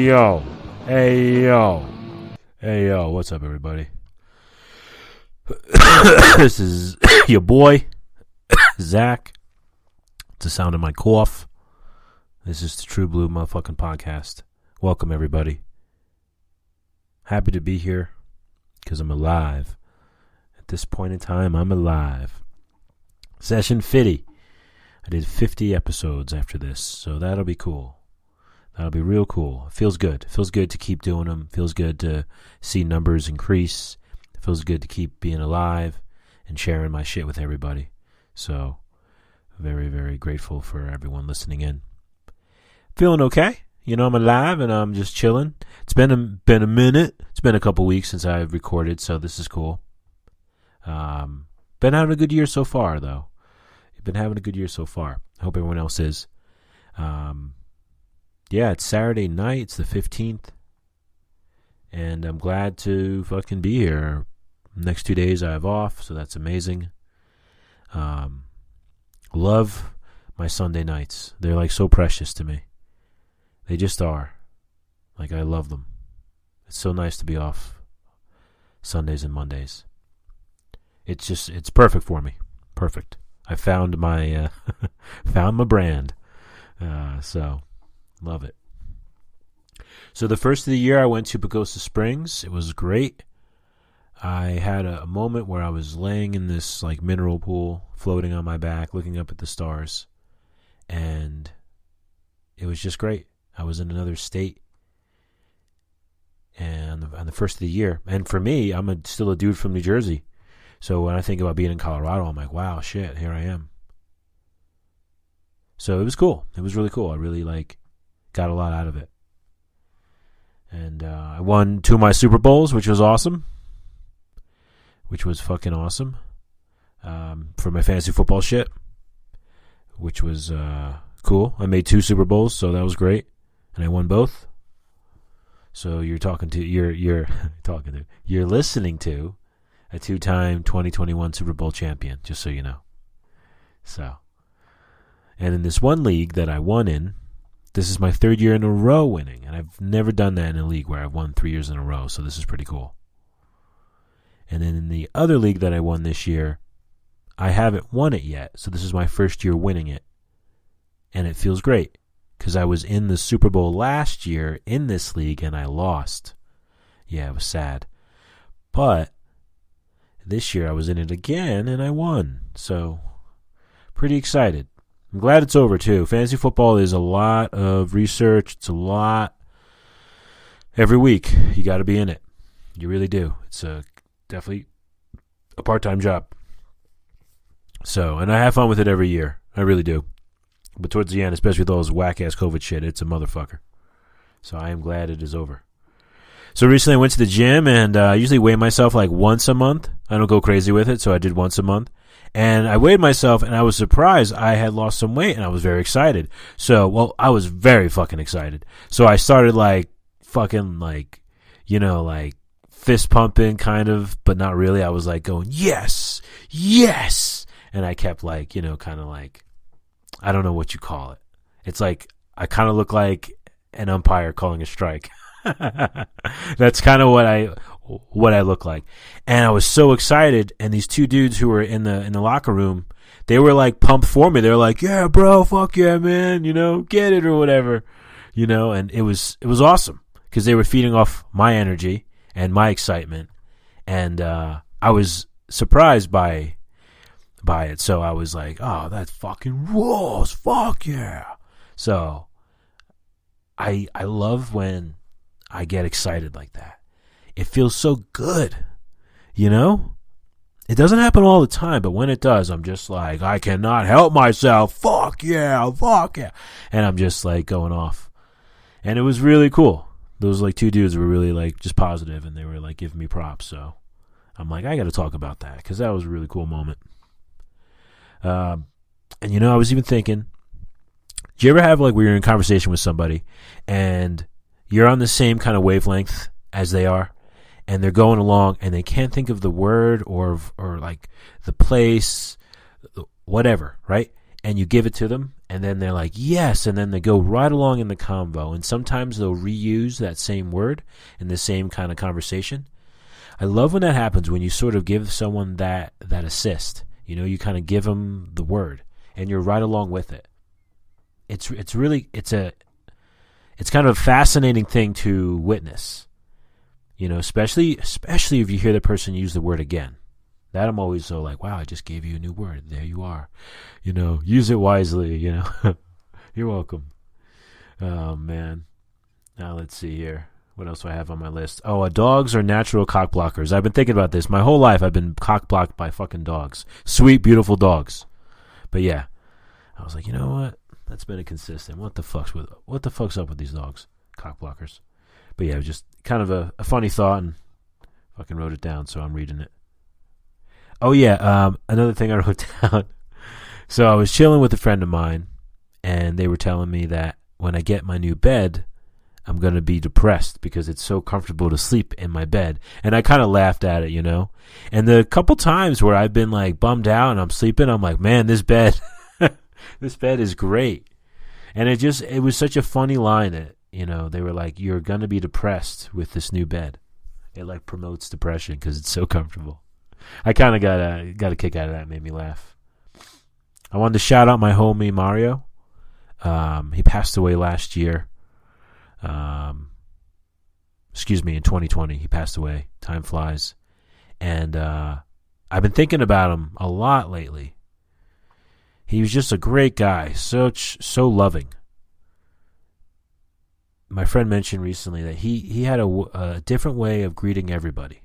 yo. Hey, yo. Hey, yo. What's up, everybody? This is your boy, Zach. It's the sound of my cough. This is the True Blue motherfucking podcast. Welcome, everybody. Happy to be here because I'm alive. At this point in time, I'm alive. Session 50. I did 50 episodes after this, so that'll be cool. That'll be real cool. It feels good. It feels good to keep doing them. It feels good to see numbers increase. It feels good to keep being alive and sharing my shit with everybody. So, very, very grateful for everyone listening in. Feeling okay. You know, I'm alive and I'm just chilling. It's been a minute. It's been a couple weeks since I've recorded, so this is cool. Been having a good year so far, though. Been having a good year so far. I hope everyone else is. Yeah, it's Saturday night. It's the 15th. And I'm glad to fucking be here. Next 2 days I have off, so that's amazing. Love my Sunday nights. They're like so precious to me. They just are. Like, I love them. It's so nice to be off Sundays and Mondays. It's perfect for me. Perfect. I found my brand. So love it. So the first of the year I went to Pagosa Springs. It was great. I had a moment where I was laying in this like mineral pool, floating on my back, looking up at the stars, and it was just great. I was in another state, and on the first of the year. And for me, I'm still a dude from New Jersey. So when I think about being in Colorado, I'm like, wow, shit, here I am. So it was cool. It was really cool. I really got a lot out of it. And I won 2 of my Super Bowls, which was awesome. Which was fucking awesome. For my fantasy football shit. Which was cool. I made 2 Super Bowls, so that was great. And I won both. So you're listening to a 2-time 2021 Super Bowl champion, just so you know. So, and in this one league that I won in, this is my 3rd year in a row winning, and I've never done that in a league where I've won 3 years in a row, so this is pretty cool. And then in the other league that I won this year, I haven't won it yet, so this is my first year winning it, and it feels great, because I was in the Super Bowl last year in this league, and I lost. Yeah, it was sad. But this year I was in it again, and I won. So, pretty excited. I'm glad it's over, too. Fantasy football is a lot of research. It's a lot. Every week, you got to be in it. You really do. It's definitely a part-time job. So, and I have fun with it every year. I really do. But towards the end, especially with all those whack-ass COVID shit, it's a motherfucker. So I am glad it is over. So recently I went to the gym, and I usually weigh myself like once a month. I don't go crazy with it, so I did once a month. And I weighed myself, and I was surprised I had lost some weight, and I was very excited. So, well, I was very fucking excited. So I started fist pumping kind of, but not really. I was like going, yes, yes. And I kept I don't know what you call it. It's like, I kind of look like an umpire calling a strike. That's kind of what I look like. And I was so excited, and these 2 dudes who were in the locker room, they were like pumped for me. They were like, yeah, bro, fuck yeah, man, get it or whatever, and it was awesome because they were feeding off my energy and my excitement, and I was surprised by it. So I was like, oh, that fucking rules, fuck yeah. So I love when I get excited like that. It feels so good, It doesn't happen all the time, but when it does, I'm just like, I cannot help myself. Fuck yeah, fuck yeah. And I'm just like going off. And it was really cool. Those 2 dudes were really just positive, and they were giving me props. So I'm like, I got to talk about that because that was a really cool moment. And I was even thinking, do you ever have where you're in conversation with somebody and you're on the same kind of wavelength as they are, and they're going along and they can't think of the word or the place, whatever, right? and you give it to them, and then they're like, yes, and then they go right along in the convo, and sometimes they'll reuse that same word in the same kind of conversation. I love when that happens, when you sort of give someone that assist. You kind of give them the word, and you're right along with it. It's kind of a fascinating thing to witness. Especially if you hear the person use the word again. That I'm always so like, wow, I just gave you a new word. There you are. Use it wisely, You're welcome. Oh, man. Now let's see here. What else do I have on my list? Oh, dogs are natural cock blockers. I've been thinking about this. My whole life I've been cock blocked by fucking dogs. Sweet, beautiful dogs. But yeah, I was like, you know what? That's been inconsistent. What the fuck's up with these dogs? Cock blockers. But yeah, it was just kind of a funny thought, and fucking wrote it down, so I'm reading it. Oh yeah, another thing I wrote down. So I was chilling with a friend of mine, and they were telling me that when I get my new bed, I'm going to be depressed because it's so comfortable to sleep in my bed. And I kind of laughed at it, And the couple times where I've been like bummed out and I'm sleeping, I'm like, man, this bed, this bed is great. And it was such a funny line that, they were like, you're going to be depressed with this new bed. It like promotes depression because it's so comfortable. I kind of got a kick out of that. It made me laugh. I wanted to shout out my homie Mario. He passed away last year. In 2020. He passed away. Time flies. And I've been thinking about him a lot lately. He was just a great guy. So loving. My friend mentioned recently that he had a different way of greeting everybody.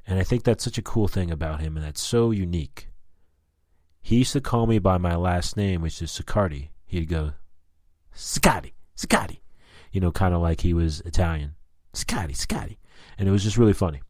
And I think that's such a cool thing about him, and that's so unique. He used to call me by my last name, which is Sicardi. He'd go, Sicardi. Kind of like he was Italian. Sicardi. And it was just really funny.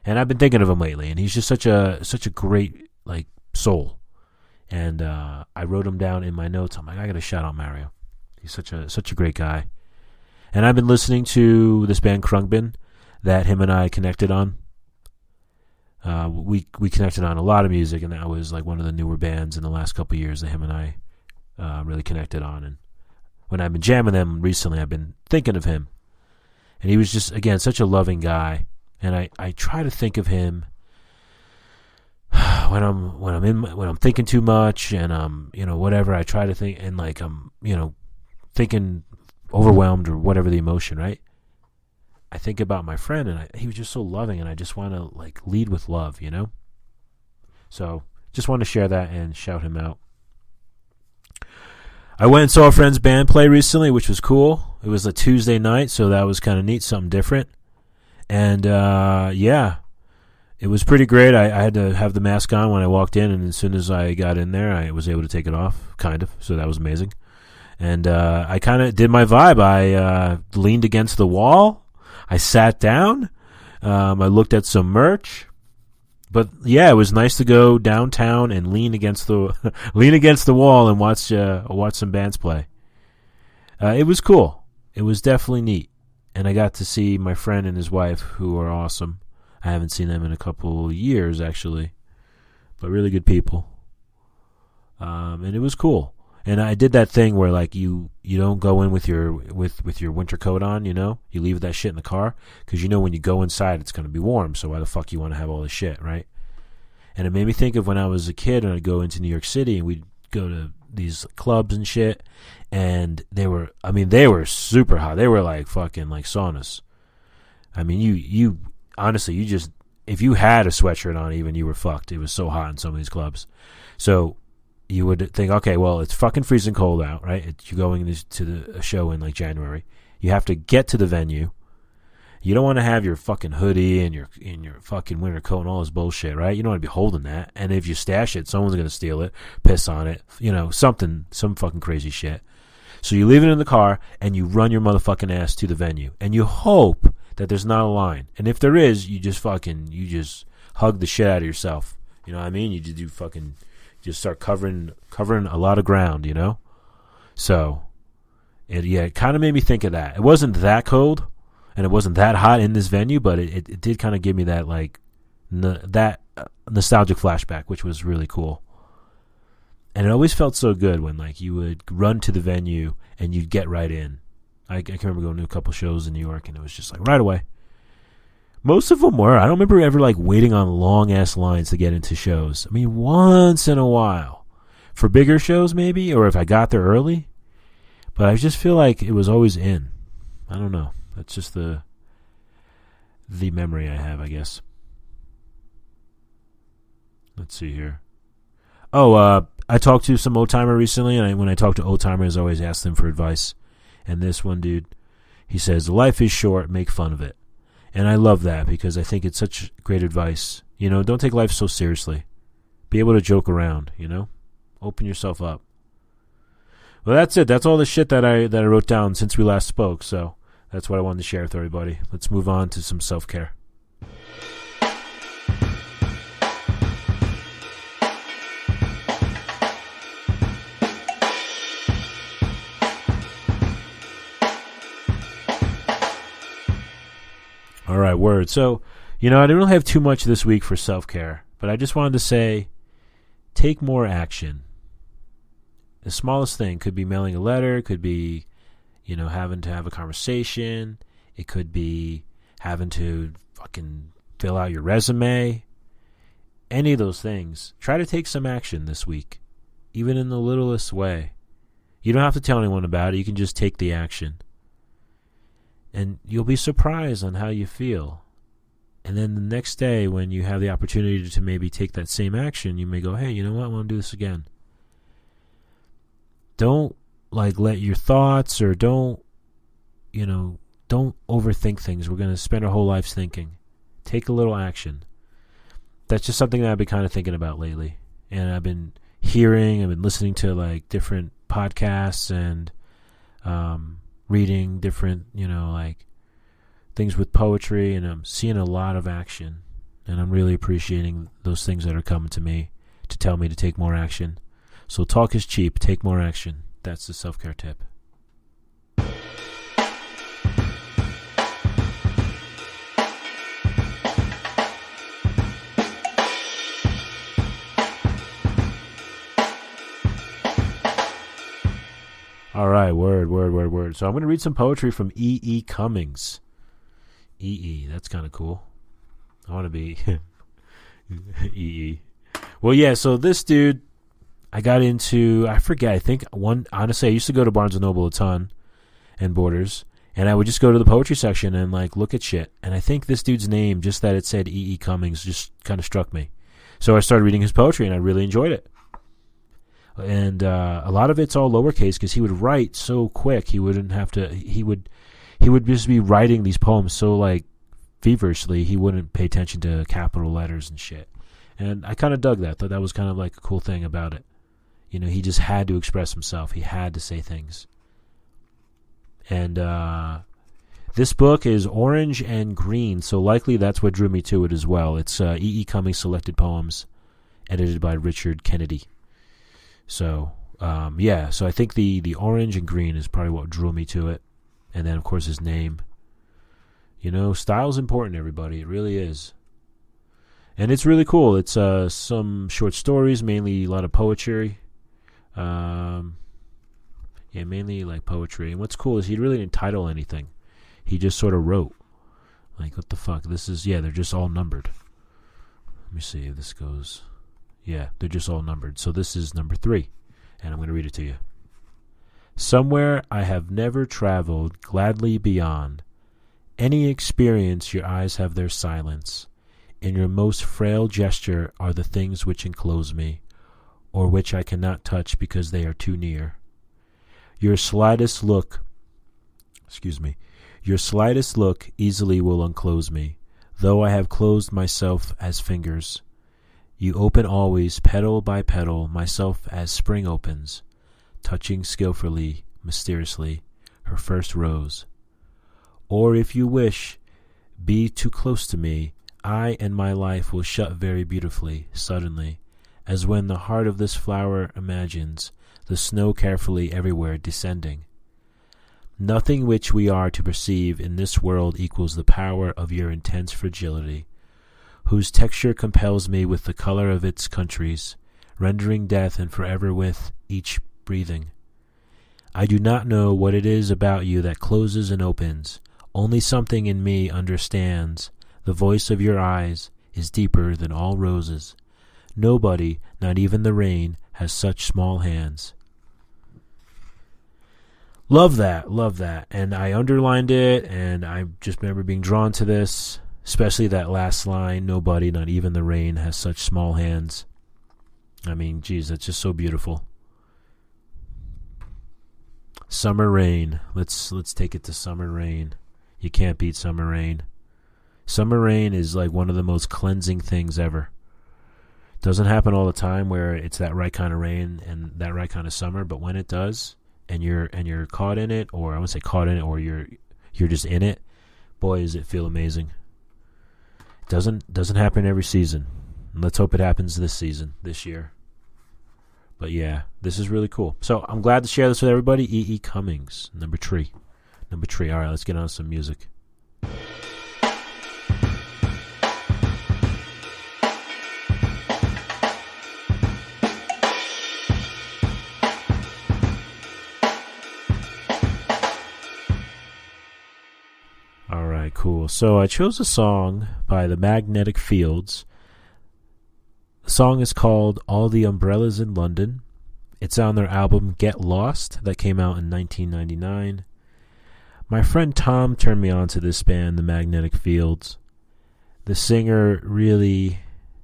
And I've been thinking of him lately, and he's just such a great soul. And I wrote him down in my notes. I'm like, I got to shout out Mario. He's such a great guy. And I've been listening to this band Krungbin that him and I connected on. We connected on a lot of music, and that was like one of the newer bands in the last couple of years that him and I really connected on. And when I've been jamming them recently, I've been thinking of him. And he was just, again, such a loving guy. And I try to think of him when I'm thinking too much, and whatever. I try to think, and I'm thinking overwhelmed or whatever the emotion, right? I think about my friend, and he was just so loving, and I just want to lead with love, So just want to share that and shout him out. I went and saw a friend's band play recently, which was cool. It was a Tuesday night, so that was kind of neat, something different. And yeah, it was pretty great. I had to have the mask on when I walked in, and as soon as I got in there, I was able to take it off, kind of. So that was amazing. And I kind of did my vibe. I leaned against the wall. I sat down. I looked at some merch. But yeah, it was nice to go downtown and lean against the wall and watch some bands play. It was cool. It was definitely neat. And I got to see my friend and his wife, who are awesome. I haven't seen them in a couple years, actually. But really good people. And it was cool. And I did that thing where you don't go in with your winter coat on, you leave that shit in the car, because when you go inside it's going to be warm, so why the fuck you want to have all this shit, right? And it made me think of when I was a kid and I'd go into New York City and we'd go to these clubs and shit, and they were super hot. They were fucking saunas. I mean, you honestly, if you had a sweatshirt on, even, you were fucked. It was so hot in some of these clubs. So you would think, okay, well, it's fucking freezing cold out, right? You're going to a show in January. You have to get to the venue. You don't want to have your fucking hoodie and your fucking winter coat and all this bullshit, right? You don't want to be holding that. And if you stash it, someone's going to steal it, piss on it, some fucking crazy shit. So you leave it in the car and you run your motherfucking ass to the venue. And you hope that there's not a line. And if there is, you just hug the shit out of yourself. You know what I mean? You just start covering a lot of ground, So it kind of made me think of that. It wasn't that cold and it wasn't that hot in this venue, but it did kind of give me that that nostalgic flashback, which was really cool. And it always felt so good when like you would run to the venue and you'd get right in. I can remember going to a couple shows in New York, and it was just like right away. Most of them were. I don't remember ever like waiting on long ass lines to get into shows. I mean, once in a while for bigger shows maybe, or if I got there early. But I just feel like it was always in. I don't know. That's just the memory I have, I guess. Let's see here. Oh, I talked to some old-timer recently, and when I talk to old-timers, I always ask them for advice. And this one dude, he says, life is short, make fun of it. And I love that because I think it's such great advice. You know, don't take life so seriously. Be able to joke around, you know? Open yourself up. Well, that's it. That's all the shit that I wrote down since we last spoke. So that's what I wanted to share with everybody. Let's move on to some self-care. All right, word. So, I didn't really have too much this week for self-care, but I just wanted to say, take more action. The smallest thing could be mailing a letter, could be, having to have a conversation. It could be having to fucking fill out your resume. Any of those things. Try to take some action this week, even in the littlest way. You don't have to tell anyone about it. You can just take the action. And you'll be surprised on how you feel. And then the next day when you have the opportunity to maybe take that same action, you may go, hey, you know what? I want to do this again. Don't let your thoughts or don't overthink things. We're going to spend our whole lives thinking. Take a little action. That's just something that I've been kind of thinking about lately. And I've been listening to different podcasts and reading different, things with poetry, and I'm seeing a lot of action, and I'm really appreciating those things that are coming to me to tell me to take more action. So talk is cheap, take more action. That's the self-care tip. All right, word. So I'm going to read some poetry from E. Cummings. E. That's kind of cool. I want to be E. Well, yeah, so this dude, I got into, I forget, honestly, I used to go to Barnes & Noble a ton and Borders, and I would just go to the poetry section and look at shit. And I think this dude's name, just that it said E. Cummings, just kind of struck me. So I started reading his poetry, and I really enjoyed it. And a lot of it's all lowercase because he would write so quick. He wouldn't have to. He would just be writing these poems so feverishly. He wouldn't pay attention to capital letters and shit. And I kind of dug that. Thought that was kind of a cool thing about it. He just had to express himself. He had to say things. And this book is orange and green, so likely that's what drew me to it as well. It's E. Cummings Selected Poems, edited by Richard Kennedy. So, so I think the orange and green is probably what drew me to it. And then, of course, his name. Style's important, everybody. It really is. And it's really cool. It's some short stories, mainly a lot of poetry. Mainly poetry. And what's cool is he really didn't title anything. He just sort of wrote. What the fuck? They're just all numbered. Let me see if this goes... Yeah, they're just all numbered. So this is number 3, and I'm going to read it to you. Somewhere I have never traveled gladly beyond. Any experience your eyes have their silence. In your most frail gesture are the things which enclose me, or which I cannot touch because they are too near. Your slightest look easily will unclose me, though I have closed myself as fingers. You open always, petal by petal, myself as spring opens, touching skillfully, mysteriously, her first rose. Or if you wish, be too close to me, I and my life will shut very beautifully, suddenly, as when the heart of this flower imagines the snow carefully everywhere descending. Nothing which we are to perceive in this world equals the power of your intense fragility, whose texture compels me with the color of its countries, rendering death and forever with each breathing. I do not know what it is about you that closes and opens. Only something in me understands. The voice of your eyes is deeper than all roses. Nobody, not even the rain, has such small hands. Love that. And I underlined it, and I just remember being drawn to this, especially that last line, nobody, not even the rain, has such small hands. I mean, geez, that's just so beautiful. Summer Rain. Let's take it to Summer Rain. You can't beat Summer Rain. Summer rain is like one of the most cleansing things ever. Doesn't happen all the time where it's that right kind of rain and that right kind of summer, but when it does, and you're caught in it, or I wouldn't say caught in it, or you're just in it, boy, does it feel amazing. Doesn't happen every season. Let's hope it happens this year. But yeah, this is really cool. So I'm glad to share this with everybody. E.E. Cummings, number 3. All right, let's get on some music. All right, cool. So I chose a song by the Magnetic Fields. The song is called All the Umbrellas in London. It's on their album Get Lost that came out in 1999. My friend Tom turned me on to this band, the Magnetic Fields. The singer really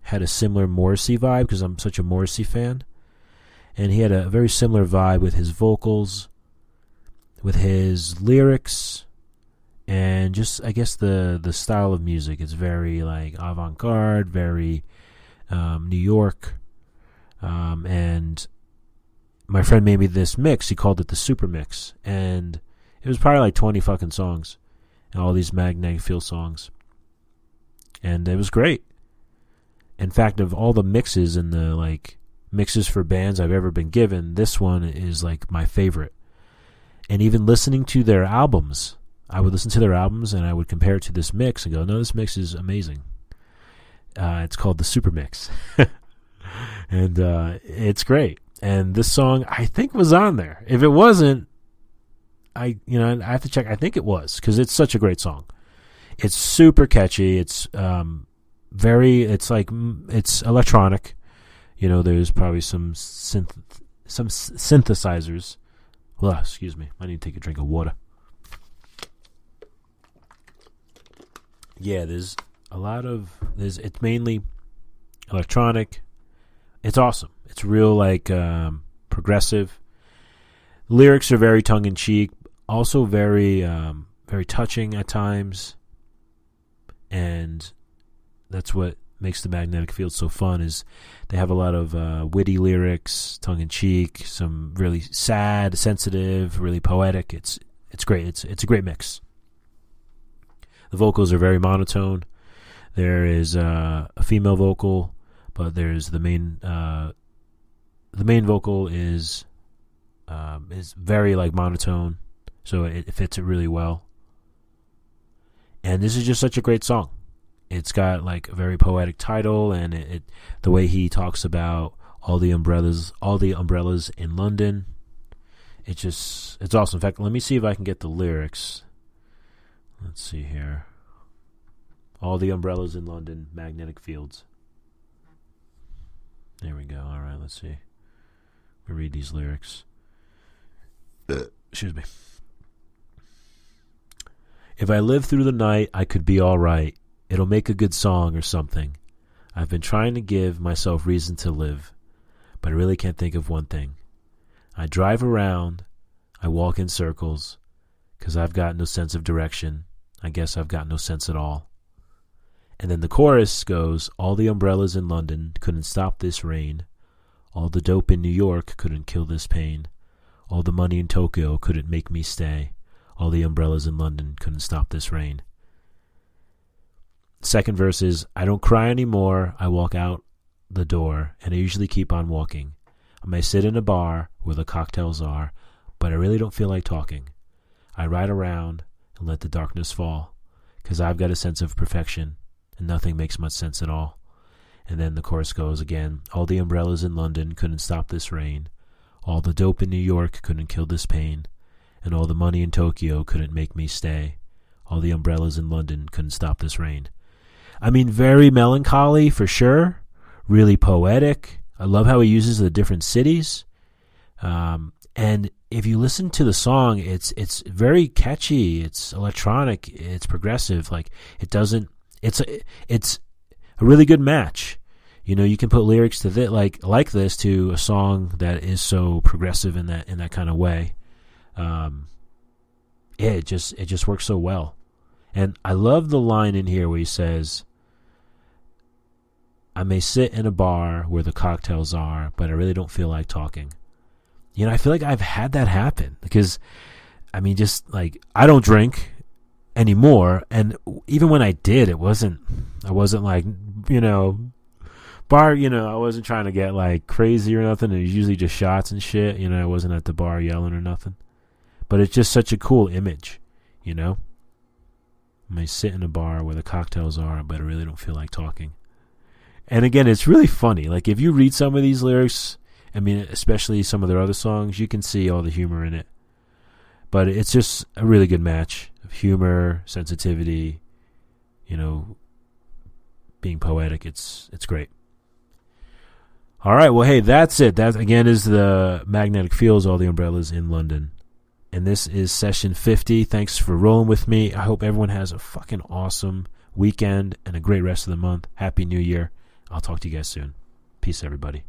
had a similar Morrissey vibe because I'm such a Morrissey fan. And he had a very similar vibe with his vocals, with his lyrics, and just, I guess, the style of music. It's very like avant-garde, very New York. And my friend made me this mix. He called it the Super Mix. And it was probably like 20 fucking songs. And all these Magnetic Field songs. And it was great. In fact, of all the mixes and the like mixes for bands I've ever been given, this one is like my favorite. And even listening to their albums, I would listen to their albums and I would compare it to this mix and go, no, this mix is amazing. It's called the Super Mix. And it's great. And this song, I think, was on there. If it wasn't, I have to check. I think it was, because it's such a great song. It's super catchy. It's it's electronic. There's probably some synthesizers. Well, excuse me. I need to take a drink of water. Yeah, it's mainly electronic. It's awesome. It's real progressive. Lyrics are very tongue-in-cheek, also very very touching at times. And that's what makes the Magnetic Field so fun, is they have a lot of witty lyrics, tongue-in-cheek, some really sad, sensitive, really poetic. It's great. It's a great mix. The vocals are very monotone. There is a female vocal, but there's the main vocal is very monotone, so it fits it really well. And this is just such a great song. It's got a very poetic title, and the way he talks about all the umbrellas in London. It's awesome. In fact, let me see if I can get the lyrics. Let's see here. All the umbrellas in London, Magnetic Fields. There we go. All right, let's see. Let me read these lyrics. Excuse me. If I live through the night, I could be all right. It'll make a good song or something. I've been trying to give myself reason to live, but I really can't think of one thing. I drive around, I walk in circles, 'cause I've got no sense of direction. I guess I've got no sense at all. And then the chorus goes, all the umbrellas in London couldn't stop this rain. All the dope in New York couldn't kill this pain. All the money in Tokyo couldn't make me stay. All the umbrellas in London couldn't stop this rain. Second verse is, I don't cry anymore. I walk out the door, and I usually keep on walking. I may sit in a bar where the cocktails are, but I really don't feel like talking. I ride around and let the darkness fall, 'cause I've got a sense of perfection, and nothing makes much sense at all. And then the chorus goes again. All the umbrellas in London couldn't stop this rain. All the dope in New York couldn't kill this pain. And all the money in Tokyo couldn't make me stay. All the umbrellas in London couldn't stop this rain. I mean, very melancholy for sure. Really poetic. I love how he uses the different cities. And if you listen to the song, it's very catchy. It's electronic. It's progressive. Like it's a really good match. You know, you can put lyrics to this, like this to a song that is so progressive in that kind of way. It just works so well. And I love the line in here where he says, I may sit in a bar where the cocktails are, but I really don't feel like talking. You know, I feel like I've had that happen because, I mean, just like I don't drink anymore, and even when I did, I wasn't like, you know, bar, you know, I wasn't trying to get like crazy or nothing. It was usually just shots and shit. You know, I wasn't at the bar yelling or nothing. But it's just such a cool image, you know. I may sit in a bar where the cocktails are, but I really don't feel like talking. And again, it's really funny. Like if you read some of these lyrics, I mean, especially some of their other songs, you can see all the humor in it. But it's just a really good match of humor, sensitivity, you know, being poetic. It's great. All right, well, hey, that's it. That, again, is the Magnetic Fields, All the Umbrellas in London. And this is session 50. Thanks for rolling with me. I hope everyone has a fucking awesome weekend and a great rest of the month. Happy New Year. I'll talk to you guys soon. Peace, everybody.